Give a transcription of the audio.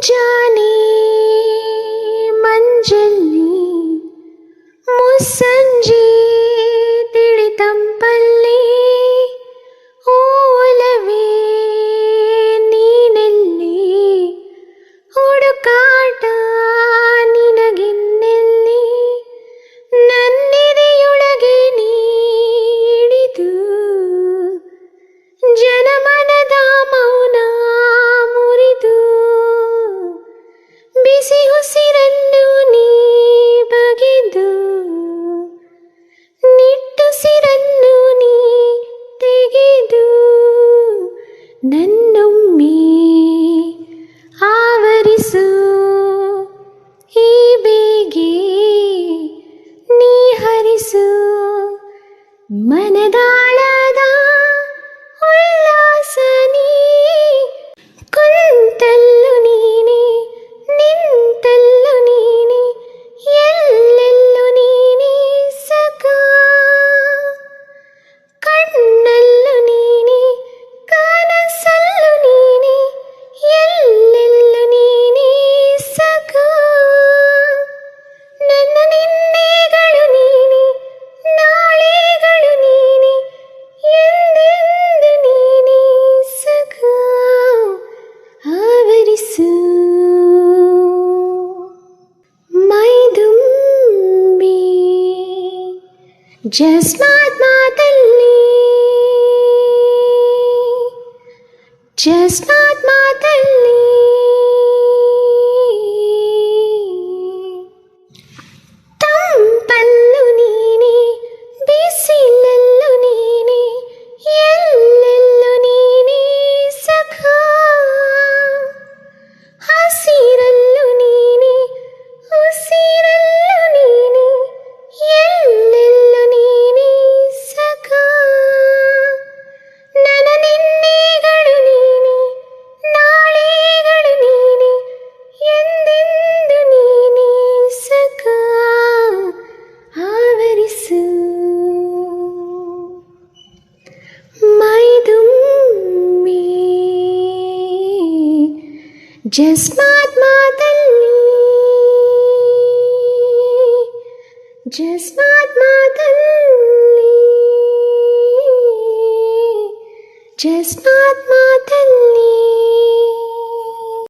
ಮುಂಜಾನೆ ಮಂಜಲ್ಲಿ ಮುಸ್ಸಂಜೆ ತಿಳಿತಂಪಲ್ಲಿ ಓಲವೇ ನೀನೆಲ್ಲಿ ಹುಡುಕಾಟ ನಿನಗೆನ್ನೆಲ್ಲಿ ನನ್ನೆದೆಯೊಳಗೆ ನೀಡಿದು ಜನಮನದ ಮೌನ ಮುರಿದು ಬಿಸಿ ಉಸಿರನ್ನು ನೀ ಬಗೆದು ನಿಟ್ಟುಸಿರನ್ನು ನೀ ತೆಗೆದು ನನ್ನೊಮ್ಮೆ ಆವರಿಸು ಈ ಬೇಗೆ ನೀ ಹರಿಸು ಮನದಾಳದ ಉಲ್ಲಾಸ ನೀ ಕುಂತಲ್ಲು ನೀನೆ ನಿಂತಲ್ಲು ನೀನೆ ಎಲ್ಲೆಲ್ಲೂ ನೀನೆ ಸಖ ಕಣ್ಣಲ್ಲು ನೀನೆ ಕನಸಲ್ಲು ನೀನೆ ಎಲ್ಲೆಲ್ಲೂ ನೀನೆ ಸಖ ನನ್ನ ನಿನ್ನೆಗಳು ನೀನೆ ನಾಳೆಗಳು ನೀನೆ ಎಂದೆಂದು ನೀನೆ ಸಖ ಆವರಿಸು ಮೈದುಂಬಿ ಜಸ್ಮಾತ್ ಮಾತಲ್ಲಿ ಜಸ್ಮಾತ್ ಮಾತಲ್ಲಿ ತಂಪಲ್ಲು ನೀನೆ ಬಿಸಿಲಲ್ಲು ನೀನೆ ಎಲ್ಲೆಲ್ಲೂ ನೀನೆ ಸಖ ಹಸಿರಲ್ಲು ನೀನೆ ಉಸಿರಲ್ಲು ನೀನೆ ಎಲ್ಲೆಲ್ಲೂ ನೀನೆ ಸಖ ನನ್ನ ನಿನ್ನೆಗಳು ನೀನೆ ನಾಳೆಗಳು ನೀನೆ ಎಂದೆಂದು ನೀನೆ ಸಖ ಆವರಿಸು ಮೈದುಂಬಿ ಜಸ್ಮಾತ್ ಮಾತಲ್ಲಿ ಜಸ್ಮಾತ್ ಮಾತಲ್ಲಿ ಜಸ್ಮಾತ್ ಮಾತಲ್ಲಿ